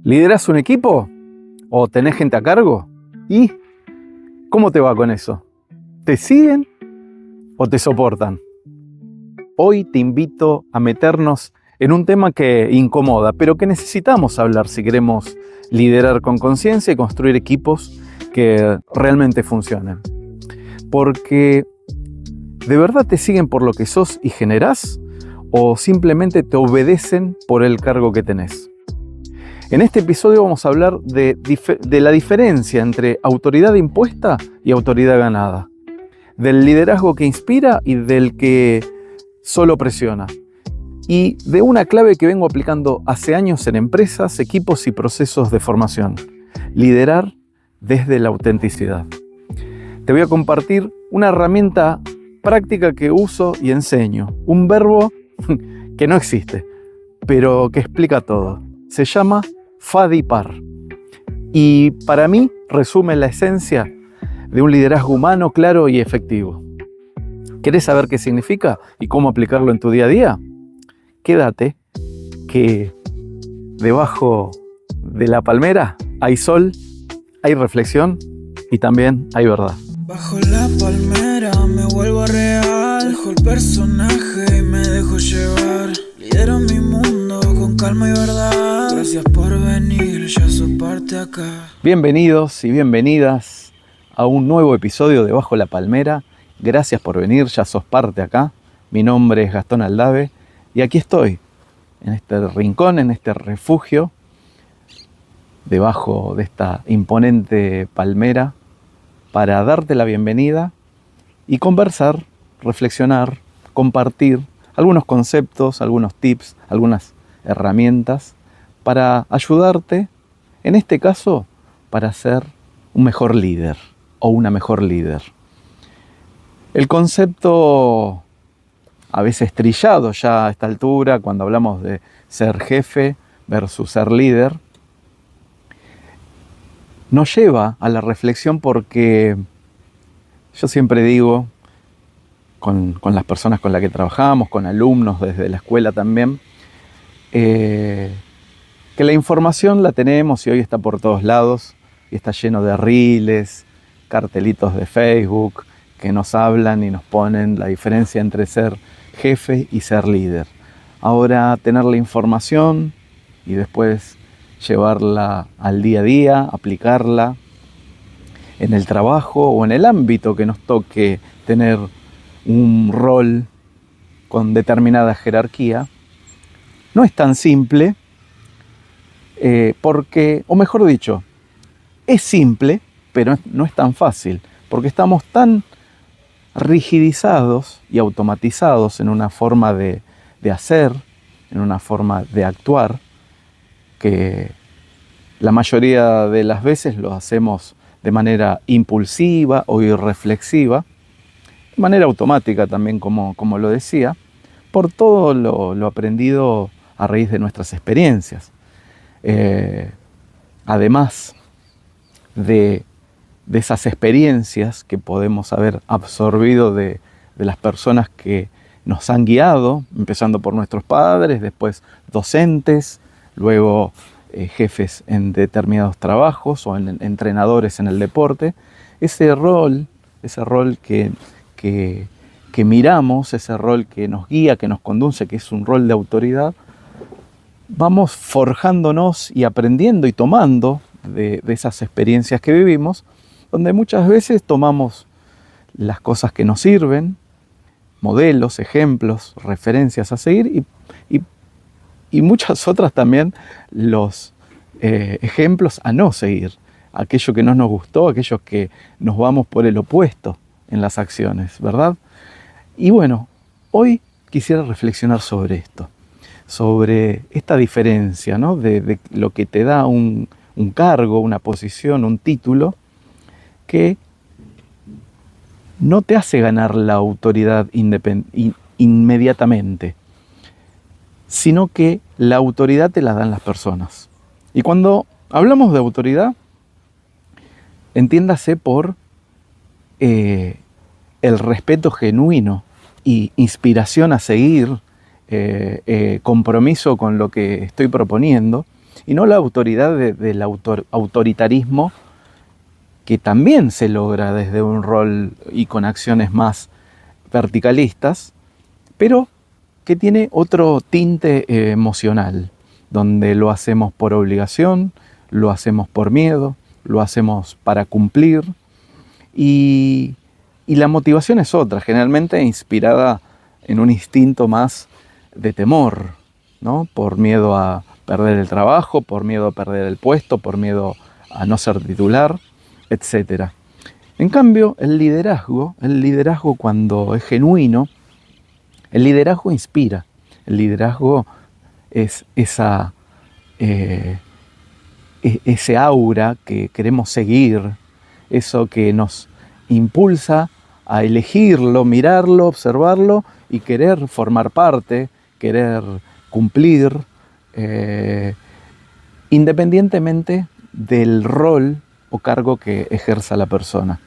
¿Liderás un equipo? ¿O tenés gente a cargo? ¿Y cómo te va con eso? ¿Te siguen o te soportan? Hoy te invito a meternos en un tema que incomoda, pero que necesitamos hablar si queremos liderar con conciencia y construir equipos que realmente funcionen. Porque ¿de verdad te siguen por lo que sos y generás? ¿O simplemente te obedecen por el cargo que tenés? En este episodio vamos a hablar de la diferencia entre autoridad impuesta y autoridad ganada, del liderazgo que inspira y del que solo presiona, y de una clave que vengo aplicando hace años en empresas, equipos y procesos de formación: liderar desde la autenticidad. Te voy a compartir una herramienta práctica que uso y enseño, un verbo que no existe, pero que explica todo. Se llama FADIPAR. Y para mí resume la esencia de un liderazgo humano, claro y efectivo. ¿Querés saber qué significa y cómo aplicarlo en tu día a día? Quédate, que debajo de la palmera hay sol, hay reflexión y también hay verdad. Bajo la palmera me vuelvo real, dejo el personaje y me dejo llevar. Lidero mi mundo con calma y verdad. Gracias por venir, ya sos parte acá. Bienvenidos y bienvenidas a un nuevo episodio de Bajo la Palmera. Gracias por venir, ya sos parte acá. Mi nombre es Gastón Aldave y aquí estoy, en este rincón, en este refugio, debajo de esta imponente palmera, para darte la bienvenida y conversar, reflexionar, compartir algunos conceptos, algunos tips, algunas herramientas para ayudarte, en este caso, para ser un mejor líder o una mejor líder. El concepto, a veces trillado ya a esta altura, cuando hablamos de ser jefe versus ser líder, nos lleva a la reflexión, porque yo siempre digo, con las personas con las que trabajamos, con alumnos desde la escuela también, que la información la tenemos y hoy está por todos lados y está lleno de reels, cartelitos de Facebook que nos hablan y nos ponen la diferencia entre ser jefe y ser líder. Ahora, tener la información y después llevarla al día a día, aplicarla en el trabajo o en el ámbito que nos toque tener un rol con determinada jerarquía, no es tan simple, porque, o mejor dicho, es simple, pero no es tan fácil, porque estamos tan rigidizados y automatizados en una forma de hacer, en una forma de actuar, que la mayoría de las veces lo hacemos de manera impulsiva o irreflexiva, de manera automática también, como lo decía, por todo lo aprendido a raíz de nuestras experiencias. Además de esas experiencias que podemos haber absorbido de las personas que nos han guiado, empezando por nuestros padres, después docentes, luego jefes en determinados trabajos o entrenadores en el deporte, ese rol que miramos, ese rol que nos guía, que nos conduce, que es un rol de autoridad, vamos forjándonos y aprendiendo y tomando de esas experiencias que vivimos, donde muchas veces tomamos las cosas que nos sirven, modelos, ejemplos, referencias a seguir, y muchas otras también los ejemplos a no seguir, aquello que no nos gustó, aquellos que nos vamos por el opuesto en las acciones, ¿verdad? Y bueno, hoy quisiera reflexionar sobre esto, sobre esta diferencia, ¿no? de lo que te da un cargo, una posición, un título, que no te hace ganar la autoridad inmediatamente, sino que la autoridad te la dan las personas. Y cuando hablamos de autoridad, entiéndase por el respeto genuino y inspiración a seguir, compromiso con lo que estoy proponiendo, y no la autoridad del autoritarismo, que también se logra desde un rol y con acciones más verticalistas, pero que tiene otro tinte emocional, donde lo hacemos por obligación, lo hacemos por miedo, lo hacemos para cumplir, y la motivación es otra, generalmente inspirada en un instinto más de temor, ¿no? Por miedo a perder el trabajo, por miedo a perder el puesto, por miedo a no ser titular, etc. En cambio, el liderazgo cuando es genuino, el liderazgo inspira. El liderazgo es ese aura que queremos seguir, eso que nos impulsa a elegirlo, mirarlo, observarlo y querer formar parte, querer cumplir, independientemente del rol o cargo que ejerza la persona.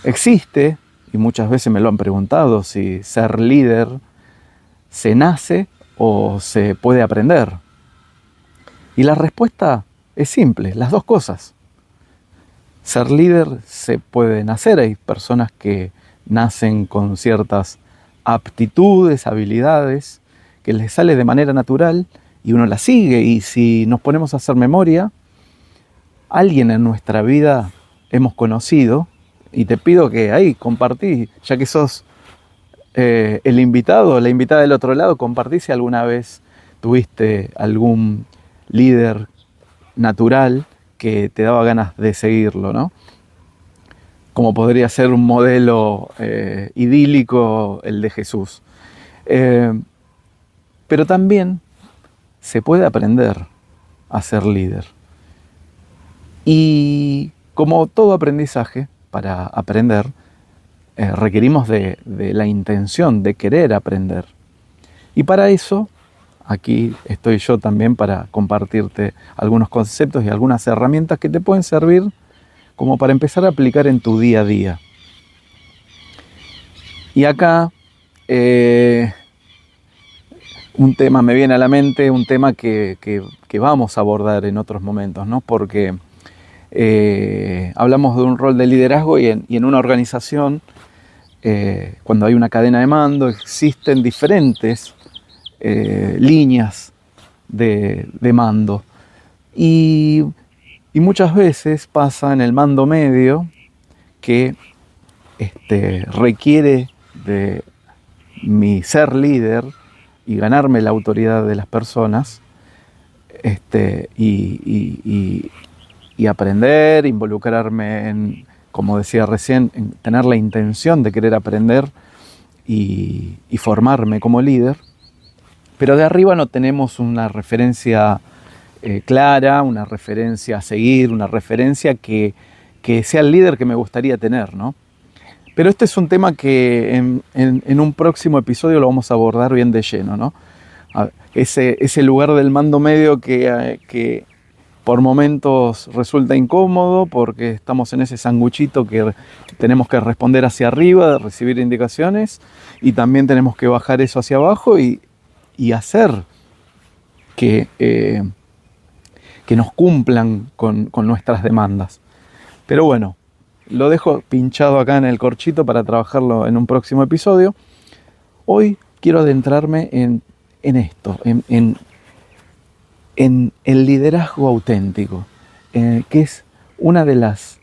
Existe, y muchas veces me lo han preguntado, si ser líder se nace o se puede aprender. Y la respuesta es simple, las dos cosas. Ser líder se puede nacer, hay personas que nacen con ciertas aptitudes, habilidades, que les sale de manera natural y uno las sigue. Y si nos ponemos a hacer memoria, alguien en nuestra vida hemos conocido, y te pido que ahí compartí, ya que sos el invitado, la invitada del otro lado, compartí si alguna vez tuviste algún líder natural que te daba ganas de seguirlo, ¿no? Como podría ser un modelo idílico el de Jesús. Pero también se puede aprender a ser líder. Y como todo aprendizaje, para aprender, requerimos de la intención de querer aprender. Y para eso, aquí estoy yo también para compartirte algunos conceptos y algunas herramientas que te pueden servir como para empezar a aplicar en tu día a día. Y acá un tema me viene a la mente, un tema que vamos a abordar en otros momentos, ¿no? Porque hablamos de un rol de liderazgo y en una organización, cuando hay una cadena de mando, existen diferentes líneas de mando. Y muchas veces pasa en el mando medio que requiere de mi ser líder y ganarme la autoridad de las personas, y aprender, involucrarme en, como decía recién, en tener la intención de querer aprender y formarme como líder. Pero de arriba no tenemos una referencia clara, una referencia a seguir, una referencia que sea el líder que me gustaría tener, ¿no? Pero este es un tema que en un próximo episodio lo vamos a abordar bien de lleno, ¿no? Ese lugar del mando medio que por momentos resulta incómodo porque estamos en ese sanguchito que tenemos que responder hacia arriba, recibir indicaciones, y también tenemos que bajar eso hacia abajo y hacer que nos cumplan con nuestras demandas. Pero bueno, lo dejo pinchado acá en el corchito para trabajarlo en un próximo episodio. Hoy quiero adentrarme en esto, en el liderazgo auténtico, que es una de los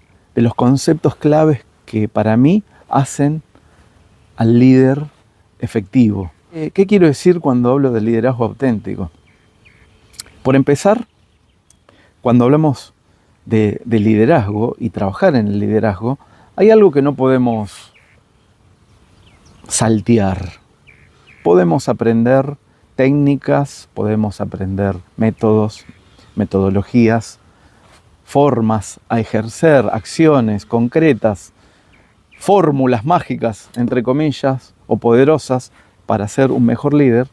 conceptos claves que para mí hacen al líder efectivo. ¿Qué quiero decir cuando hablo de liderazgo auténtico? Por empezar, cuando hablamos de liderazgo y trabajar en el liderazgo, hay algo que no podemos saltear. Podemos aprender técnicas, podemos aprender métodos, metodologías, formas a ejercer, acciones concretas, fórmulas mágicas, entre comillas, o poderosas para ser un mejor líder.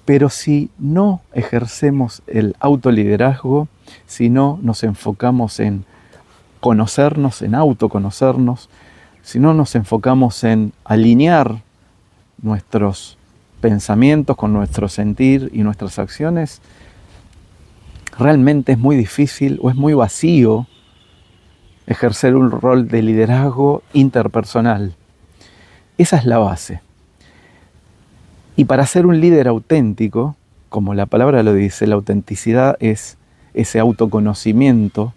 Pero si no ejercemos el autoliderazgo, si no nos enfocamos en conocernos, en autoconocernos, si no nos enfocamos en alinear nuestros pensamientos con nuestro sentir y nuestras acciones, realmente es muy difícil o es muy vacío ejercer un rol de liderazgo interpersonal. Esa es la base. Y para ser un líder auténtico, como la palabra lo dice, la autenticidad es ese autoconocimiento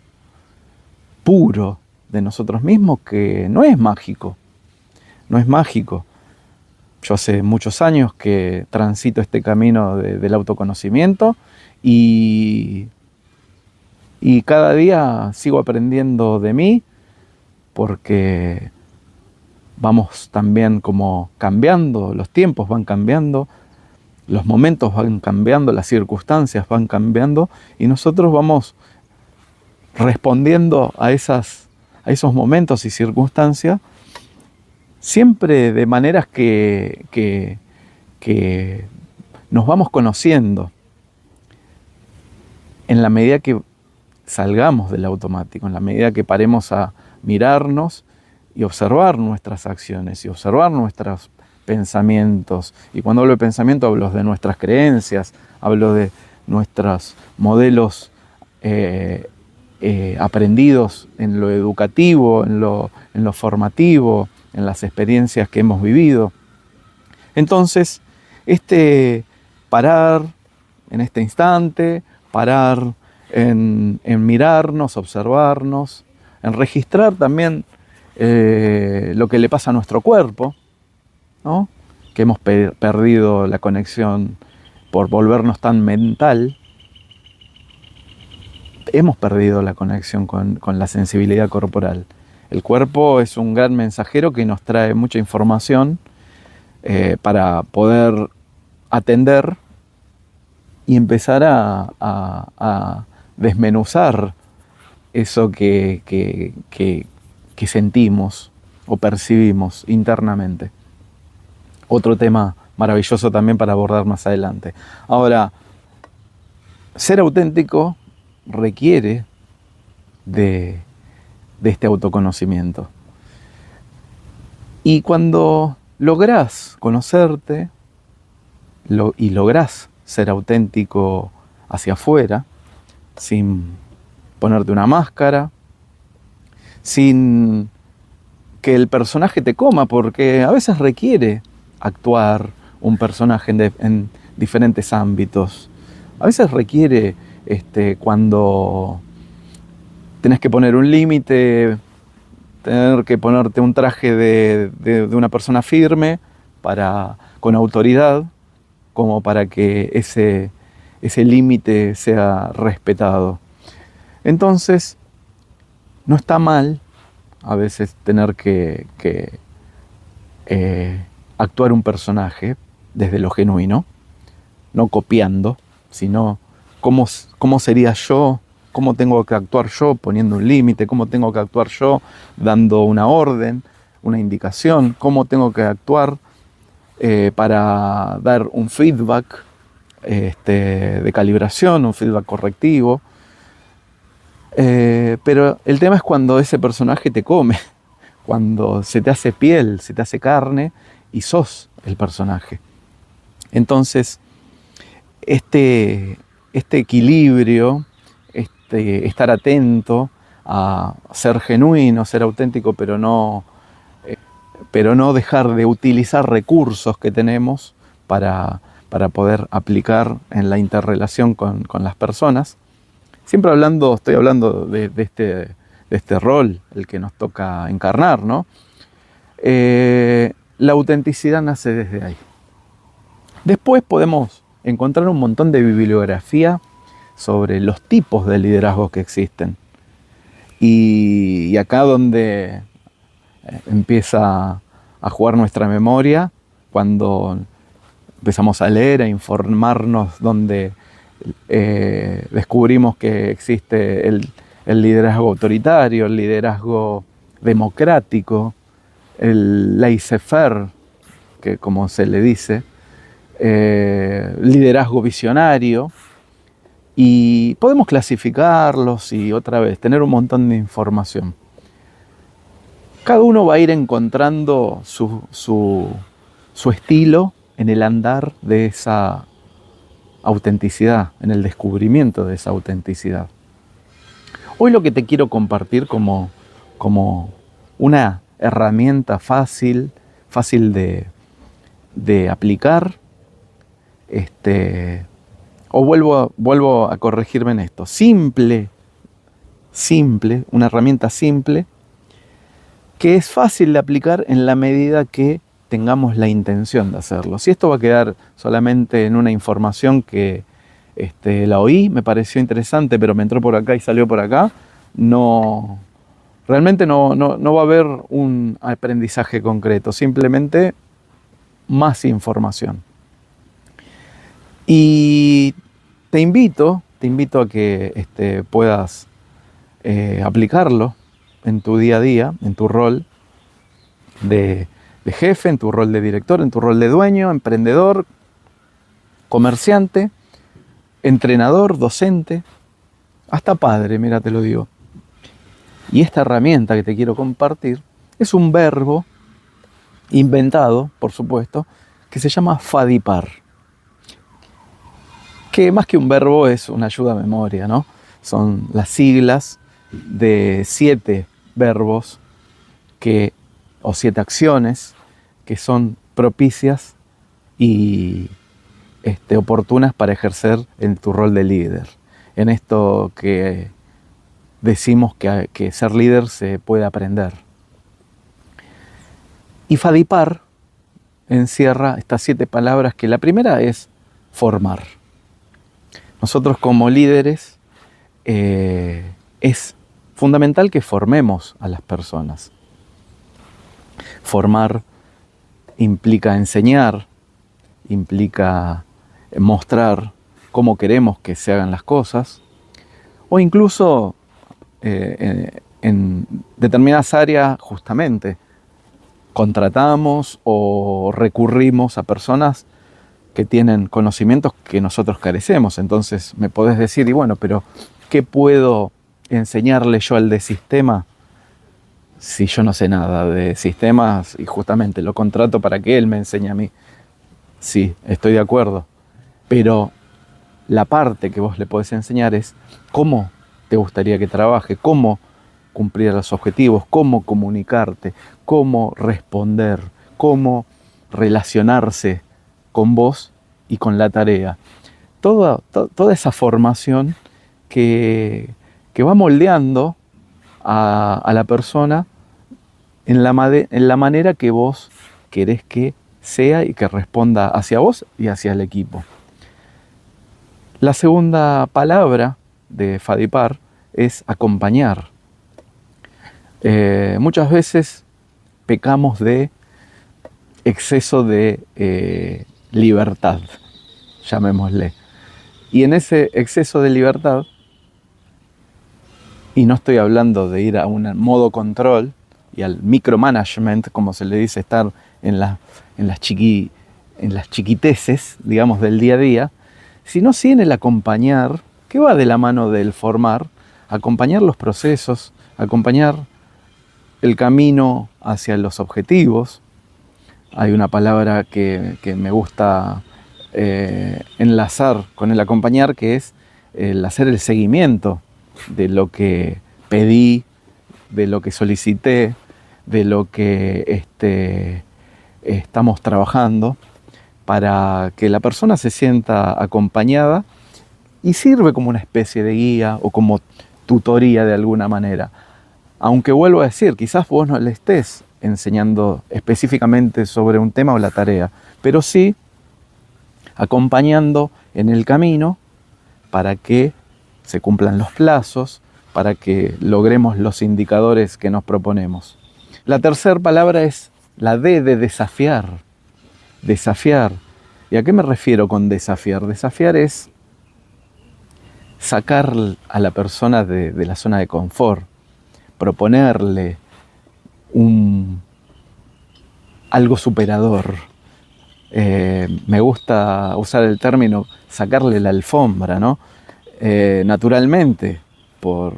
puro de nosotros mismos que no es mágico. No es mágico. Yo hace muchos años que transito este camino del autoconocimiento y cada día sigo aprendiendo de mí porque vamos también como cambiando, los tiempos van cambiando, los momentos van cambiando, las circunstancias van cambiando y nosotros vamos respondiendo a esos momentos y circunstancias siempre de maneras que nos vamos conociendo en la medida que salgamos del automático, en la medida que paremos a mirarnos y observar nuestras acciones y observar nuestros pensamientos. Y cuando hablo de pensamiento hablo de nuestras creencias, hablo de nuestros modelos aprendidos en lo educativo, en lo formativo, en las experiencias que hemos vivido. Entonces, parar en este instante, parar en mirarnos, observarnos, en registrar también lo que le pasa a nuestro cuerpo, ¿no? Que hemos perdido la conexión por volvernos tan mental. Hemos perdido la conexión con la sensibilidad corporal. El cuerpo es un gran mensajero que nos trae mucha información para poder atender y empezar a desmenuzar eso que sentimos o percibimos internamente. Otro tema maravilloso también para abordar más adelante. Ahora, ser auténtico requiere de este autoconocimiento. Y cuando lográs conocerte y lográs ser auténtico hacia afuera, sin ponerte una máscara, sin que el personaje te coma, porque a veces requiere actuar un personaje en diferentes ámbitos. A veces requiere cuando tenés que poner un límite, tener que ponerte un traje de una persona firme con autoridad, como para que ese límite sea respetado. Entonces, no está mal a veces tener que actuar un personaje desde lo genuino, no copiando, sino cómo sería yo, cómo tengo que actuar yo poniendo un límite, cómo tengo que actuar yo dando una orden, una indicación, cómo tengo que actuar para dar un feedback de calibración, un feedback correctivo. Pero el tema es cuando ese personaje te come, cuando se te hace piel, se te hace carne y sos el personaje. Entonces, este equilibrio, estar atento a ser genuino, ser auténtico, pero no dejar de utilizar recursos que tenemos para poder aplicar en la interrelación con las personas. Siempre estoy hablando de este rol, el que nos toca encarnar, ¿no? La autenticidad nace desde ahí. Después podemos encontrar un montón de bibliografía sobre los tipos de liderazgos que existen. Y acá donde empieza a jugar nuestra memoria, cuando empezamos a leer, a informarnos, donde descubrimos que existe el liderazgo autoritario, el liderazgo democrático, el laissez-faire, que como se le dice, liderazgo visionario, y podemos clasificarlos y otra vez tener un montón de información. Cada uno va a ir encontrando su estilo en el andar de esa autenticidad, en el descubrimiento de esa autenticidad. Hoy lo que te quiero compartir como una herramienta fácil de aplicar, o vuelvo a corregirme en esto, simple, una herramienta simple, que es fácil de aplicar en la medida que tengamos la intención de hacerlo. Si esto va a quedar solamente en una información que la oí, me pareció interesante, pero me entró por acá y salió por acá, realmente no va a haber un aprendizaje concreto, simplemente más información. Y te invito a que puedas aplicarlo en tu día a día, en tu rol de jefe, en tu rol de director, en tu rol de dueño, emprendedor, comerciante, entrenador, docente, hasta padre, mira, te lo digo. Y esta herramienta que te quiero compartir es un verbo inventado, por supuesto, que se llama fadipar. Que más que un verbo es una ayuda a memoria, ¿no? Son las siglas de 7 verbos o 7 acciones que son propicias y oportunas para ejercer en tu rol de líder. En esto que decimos que ser líder se puede aprender. Y fadipar encierra estas 7 palabras, que la primera es formar. Nosotros como líderes es fundamental que formemos a las personas. Formar implica enseñar, implica mostrar cómo queremos que se hagan las cosas, o incluso en determinadas áreas justamente contratamos o recurrimos a personas que tienen conocimientos que nosotros carecemos. Entonces me podés decir, y bueno, pero ¿qué puedo enseñarle yo al de sistema si yo no sé nada de sistemas y justamente lo contrato para que él me enseñe a mí? Sí, estoy de acuerdo, pero la parte que vos le podés enseñar es cómo te gustaría que trabaje, cómo cumplir los objetivos, cómo comunicarte, cómo responder, cómo relacionarse con vos y con la tarea. Toda esa formación que va moldeando a la persona en la manera que vos querés que sea y que responda hacia vos y hacia el equipo. La segunda palabra de fadipar es acompañar. Muchas veces pecamos de exceso de libertad, llamémosle. Y en ese exceso de libertad, y no estoy hablando de ir a un modo control y al micromanagement, como se le dice, estar en las chiquiteces, digamos, del día a día, sino sí en el acompañar, que va de la mano del formar, acompañar los procesos, acompañar el camino hacia los objetivos. Hay una palabra que me gusta enlazar con el acompañar, que es el hacer el seguimiento de lo que pedí, de lo que solicité, de lo que estamos trabajando, para que la persona se sienta acompañada y sirve como una especie de guía o como tutoría de alguna manera. Aunque vuelvo a decir, quizás vos no le estés enseñando específicamente sobre un tema o la tarea, pero sí acompañando en el camino para que se cumplan los plazos, para que logremos los indicadores que nos proponemos. La tercera palabra es la D de desafiar. Desafiar. ¿Y a qué me refiero con desafiar? Desafiar es sacar a la persona de la zona de confort, proponerle algo superador. Me gusta usar el término sacarle la alfombra, ¿no? Naturalmente, por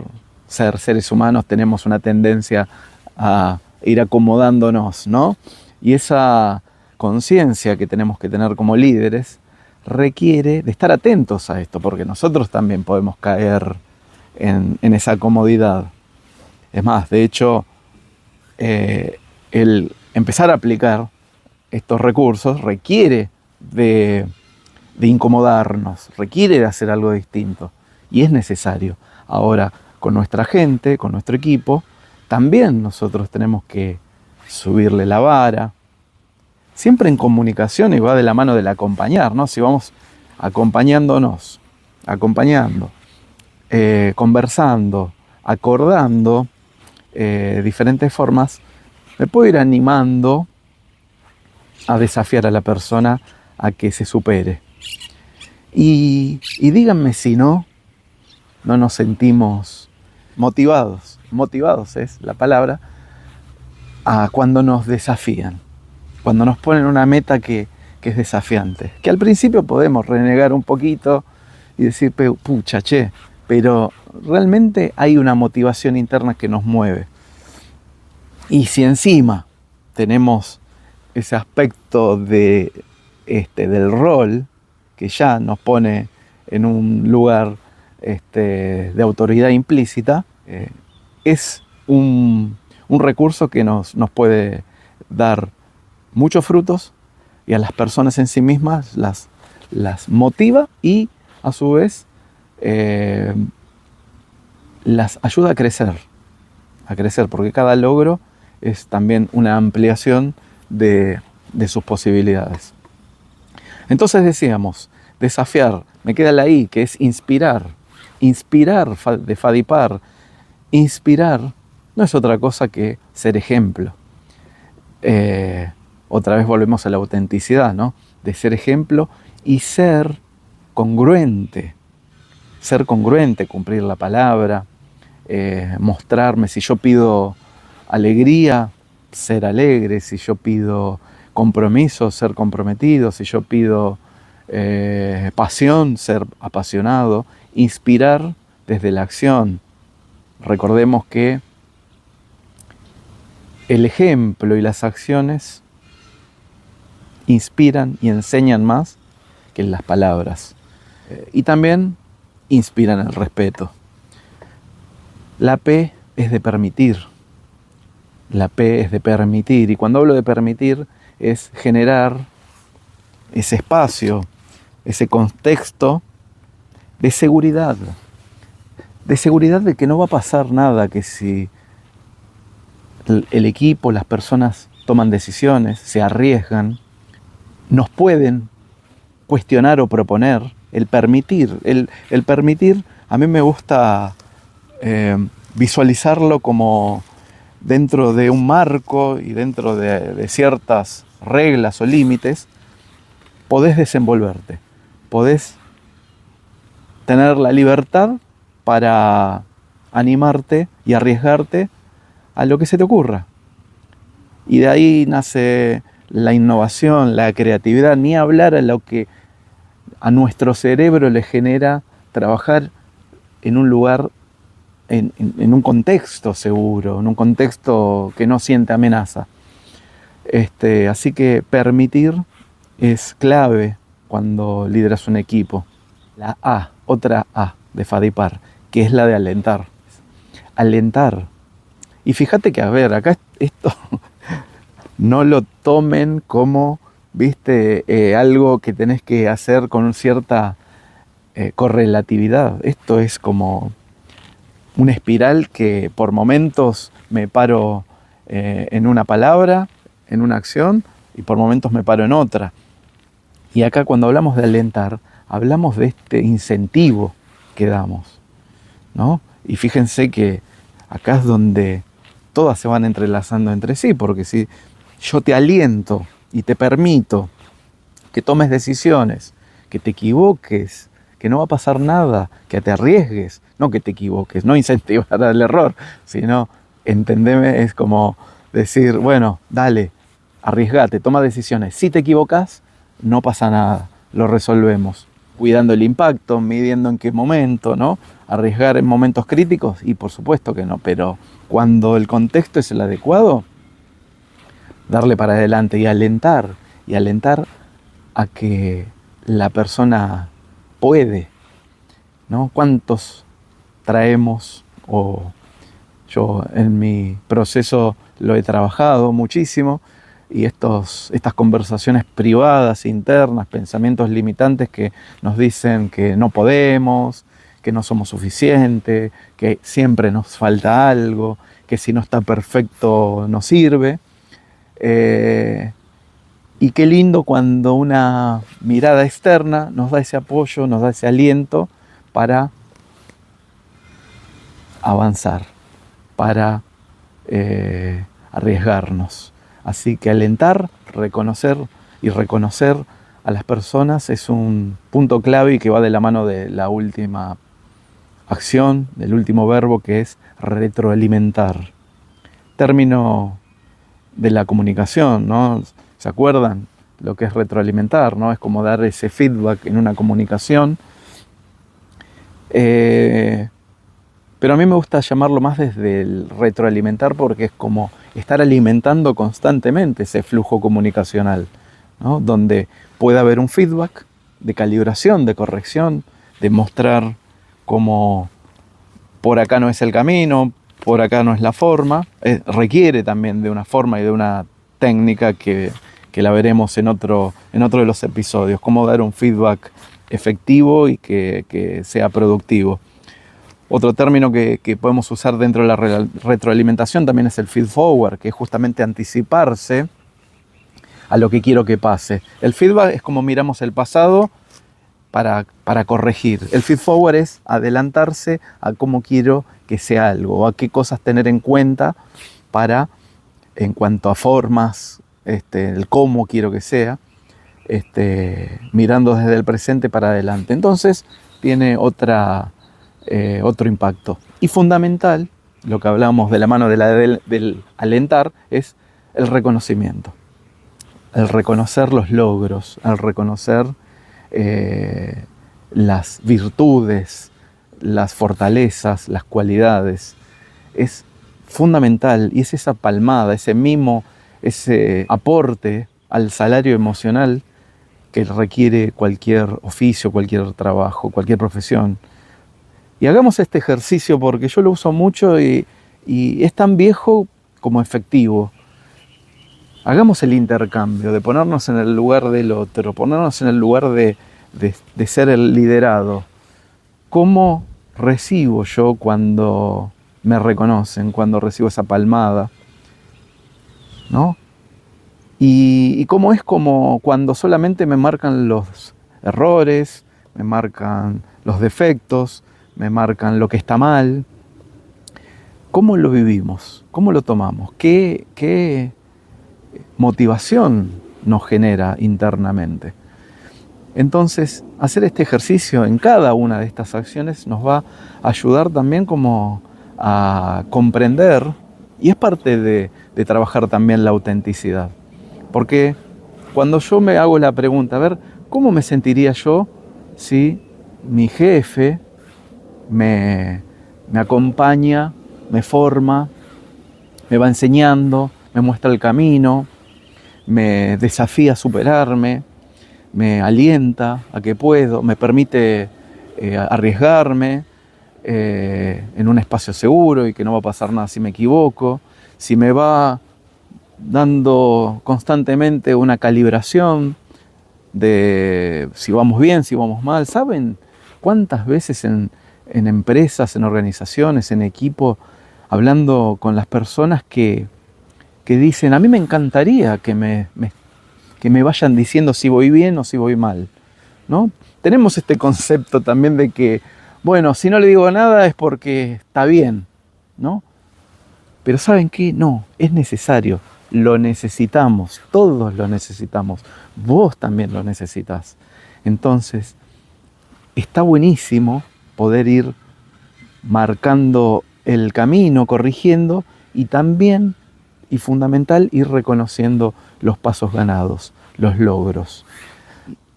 ser seres humanos, tenemos una tendencia a ir acomodándonos, ¿no? Y esa conciencia que tenemos que tener como líderes requiere de estar atentos a esto, porque nosotros también podemos caer en esa comodidad. Es más, de hecho, el empezar a aplicar estos recursos requiere de incomodarnos, requiere de hacer algo distinto, y es necesario. Ahora, con nuestra gente, con nuestro equipo, también nosotros tenemos que subirle la vara, siempre en comunicación, y va de la mano del acompañar, ¿no? Si vamos acompañándonos, conversando, acordando diferentes formas, me puedo ir animando a desafiar a la persona a que se supere. Y díganme si no nos sentimos motivados es la palabra, a cuando nos desafían, cuando nos ponen una meta que es desafiante, que al principio podemos renegar un poquito y decir, pucha, pero realmente hay una motivación interna que nos mueve. Y si encima tenemos ese aspecto del rol que ya nos pone en un lugar de autoridad implícita, es un recurso que nos puede dar muchos frutos, y a las personas en sí mismas las motiva, y a su vez las ayuda a crecer, porque cada logro es también una ampliación de sus posibilidades. Entonces decíamos, desafiar, me queda la I, que es inspirar de Fadipar. Inspirar no es otra cosa que ser ejemplo. Otra vez volvemos a la autenticidad, ¿no? De ser ejemplo y ser congruente, cumplir la palabra, mostrarme. Si yo pido alegría, ser alegre. Si yo pido compromiso, ser comprometido. Si yo pido pasión, ser apasionado. Inspirar desde la acción. Recordemos que el ejemplo y las acciones inspiran y enseñan más que las palabras. Y también inspiran el respeto. La P es de permitir. Y cuando hablo de permitir, es generar ese espacio, ese contexto de seguridad. De seguridad de que no va a pasar nada, que si el equipo, las personas toman decisiones, se arriesgan, nos pueden cuestionar o proponer. El permitir, a mí me gusta visualizarlo como dentro de un marco y dentro de ciertas reglas o límites, podés desenvolverte, podés tener la libertad para animarte y arriesgarte a lo que se te ocurra. Y de ahí nace la innovación, la creatividad, ni hablar a lo que a nuestro cerebro le genera trabajar en un lugar, en un contexto seguro, en un contexto que no siente amenaza. Así que permitir es clave cuando lideras un equipo. La A, otra A de Fadipar, que es la de alentar. Alentar. Y fíjate que, acá esto no lo tomen como, algo que tenés que hacer con cierta correlatividad. Esto es como una espiral que por momentos me paro en una palabra, en una acción, y por momentos me paro en otra. Y acá cuando hablamos de alentar, hablamos de este incentivo que damos, ¿no? Y fíjense que acá es donde todas se van entrelazando entre sí, porque si yo te aliento y te permito que tomes decisiones, que te equivoques, que no va a pasar nada, que te arriesgues, no que te equivoques, no incentivar al error, sino, entendeme, es como decir, bueno, dale, arriesgate, toma decisiones. Si te equivocas, no pasa nada, lo resolvemos. Cuidando el impacto, midiendo en qué momento, ¿no? Arriesgar en momentos críticos, y por supuesto que no, pero cuando el contexto es el adecuado, darle para adelante y alentar a que la persona puede, ¿no? ¿Cuántos traemos? O yo en mi proceso lo he trabajado muchísimo, y estas conversaciones privadas, internas, pensamientos limitantes que nos dicen que no podemos, que no somos suficientes, que siempre nos falta algo, que si no está perfecto no sirve. Y qué lindo cuando una mirada externa nos da ese apoyo, nos da ese aliento para avanzar, para arriesgarnos. Así que alentar, reconocer y reconocer a las personas es un punto clave y que va de la mano de la última acción, del último verbo, que es retroalimentar. Término de la comunicación, ¿no? ¿Se acuerdan lo que es retroalimentar, ¿no? Es como dar ese feedback en una comunicación. Pero a mí me gusta llamarlo más desde el retroalimentar, porque es como estar alimentando constantemente ese flujo comunicacional, ¿no? Donde puede haber un feedback de calibración, de corrección, de mostrar cómo por acá no es el camino, por acá no es la forma. Requiere también de una forma y de una técnica que la veremos en otro de los episodios, cómo dar un feedback efectivo y que sea productivo. Otro término que podemos usar dentro de la retroalimentación también es el feed forward, que es justamente anticiparse a lo que quiero que pase. El feedback es como miramos el pasado para corregir. El feed forward es adelantarse a cómo quiero que sea algo, o a qué cosas tener en cuenta para, en cuanto a formas, el cómo quiero que sea, mirando desde el presente para adelante. Entonces tiene otro impacto. Y fundamental, lo que hablábamos de la mano del alentar, es el reconocimiento. El reconocer los logros, el reconocer las virtudes, las fortalezas, las cualidades. Es fundamental, y es esa palmada, ese mimo, ese aporte al salario emocional que requiere cualquier oficio, cualquier trabajo, cualquier profesión. Y hagamos este ejercicio porque yo lo uso mucho y es tan viejo como efectivo. Hagamos el intercambio de ponernos en el lugar del otro, ponernos en el lugar de ser el liderado. ¿Cómo recibo yo cuando me reconocen, cuando recibo esa palmada? ¿No? Y cómo es como cuando solamente me marcan los errores, me marcan los defectos, me marcan lo que está mal. ¿Cómo lo vivimos? ¿Cómo lo tomamos? ¿Qué motivación nos genera internamente? Entonces, hacer este ejercicio en cada una de estas acciones nos va a ayudar también como a comprender, y es parte de trabajar también la autenticidad. Porque cuando yo me hago la pregunta, a ver, ¿cómo me sentiría yo si mi jefe me acompaña, me forma, me va enseñando, me muestra el camino, me desafía a superarme, me alienta a que puedo, me permite arriesgarme en un espacio seguro y que no va a pasar nada si me equivoco, si me va dando constantemente una calibración de si vamos bien, si vamos mal? ¿Saben cuántas veces en empresas, en organizaciones, en equipo, hablando con las personas que dicen, a mí me encantaría que me vayan diciendo si voy bien o si voy mal, ¿no? Tenemos este concepto también de que, bueno, si no le digo nada es porque está bien, ¿no? Pero ¿saben qué? No, es necesario, lo necesitamos, todos lo necesitamos, vos también lo necesitas. Entonces, está buenísimo poder ir marcando el camino, corrigiendo, y también, y fundamental, ir reconociendo los pasos ganados, los logros.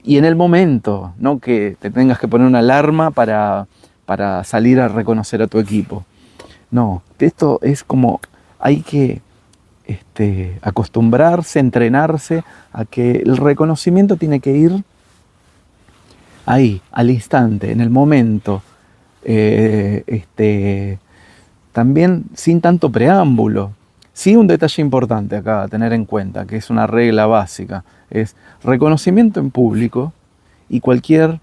Y en el momento, no que te tengas que poner una alarma para salir a reconocer a tu equipo. No, esto es como hay que acostumbrarse, entrenarse a que el reconocimiento tiene que ir ahí, al instante, en el momento, también sin tanto preámbulo. Sí, un detalle importante acá a tener en cuenta, que es una regla básica, es reconocimiento en público y cualquier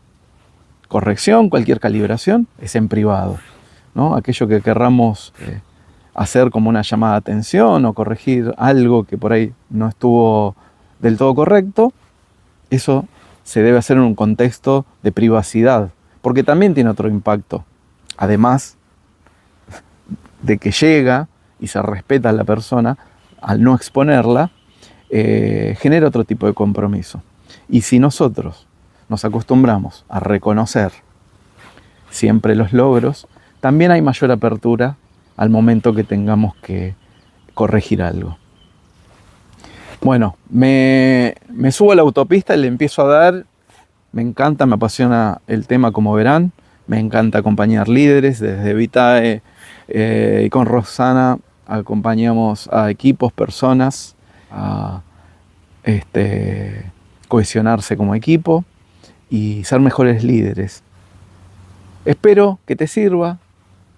corrección, cualquier calibración es en privado, ¿no? Aquello que querramos hacer como una llamada de atención o corregir algo que por ahí no estuvo del todo correcto, eso se debe hacer en un contexto de privacidad, porque también tiene otro impacto. Además de que llega y se respeta a la persona, al no exponerla, genera otro tipo de compromiso. Y si nosotros nos acostumbramos a reconocer siempre los logros, también hay mayor apertura al momento que tengamos que corregir algo. Bueno, me subo a la autopista y le empiezo a dar. Me encanta, me apasiona el tema, como verán. Me encanta acompañar líderes. Desde Vitae y con Roxana acompañamos a equipos, personas a cohesionarse como equipo y ser mejores líderes. Espero que te sirva,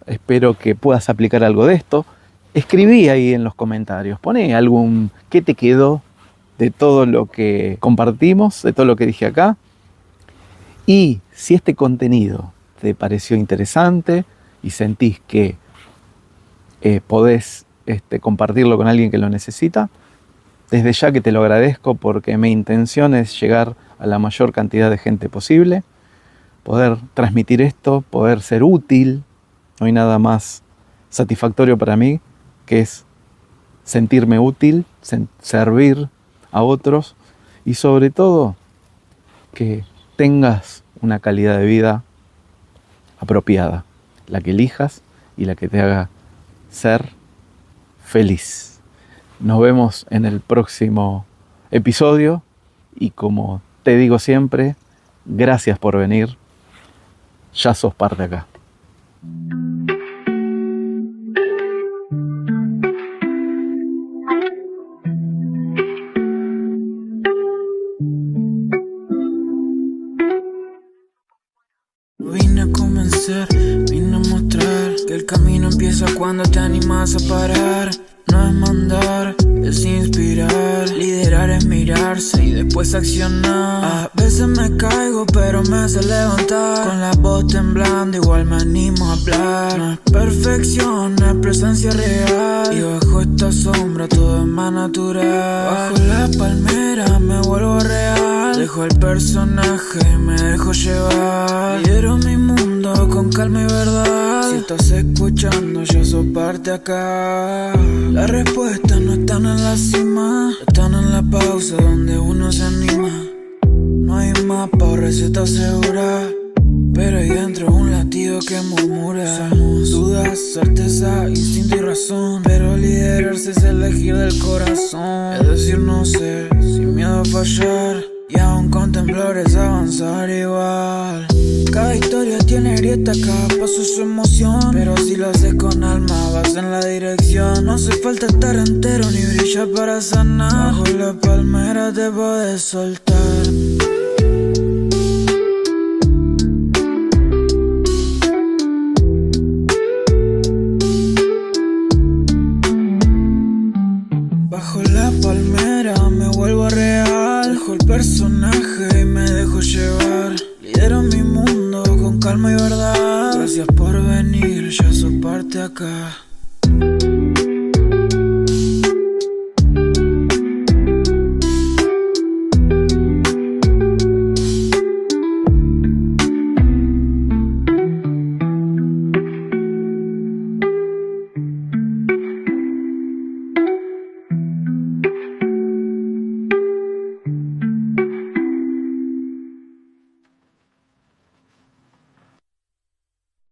espero que puedas aplicar algo de esto. Escribí ahí en los comentarios, poné algún qué te quedó de todo lo que compartimos, de todo lo que dije acá. Y si este contenido te pareció interesante y sentís que podés compartirlo con alguien que lo necesita, desde ya que te lo agradezco, porque mi intención es llegar a la mayor cantidad de gente posible, poder transmitir esto, poder ser útil. No hay nada más satisfactorio para mí que es sentirme útil, servir a otros y sobre todo que tengas una calidad de vida apropiada, la que elijas y la que te haga ser feliz. Nos vemos en el próximo episodio y como te digo siempre, gracias por venir, ya sos parte acá. Vine a convencer, vine a mostrar que el camino empieza cuando te animas a parar. No es mandar, es inspirar. Liderar es mirarse y después accionar. A veces me caigo pero me hace levantar. Con la voz temblando igual me animo a hablar. No es perfección, es presencia real. Y bajo esta sombra todo es más natural. Bajo la palmera me vuelvo real. Dejo el personaje y me dejo llevar. Lidero mi mundo con calma y verdad. Si estás escuchando ya sos parte acá. Las respuestas no están en la cima, están en la pausa donde uno se anima. No hay mapa o receta segura, pero hay dentro un latido que murmura. Somos dudas, certeza, instinto y razón, pero liderarse es elegir del corazón. Es decir no sé, sin miedo a fallar, y aún con temblores avanzar igual. Cada historia tiene grieta, cada paso su emoción, pero si lo haces con alma vas en la dirección. No hace falta estar entero ni brillar para sanar. Bajo la palmera te puedes soltar. Bajo la palmera me vuelvo real. Dejo el personaje y me dejo llevar. Lidero mi mundo con calma y verdad. Gracias por venir, ya sos parte acá.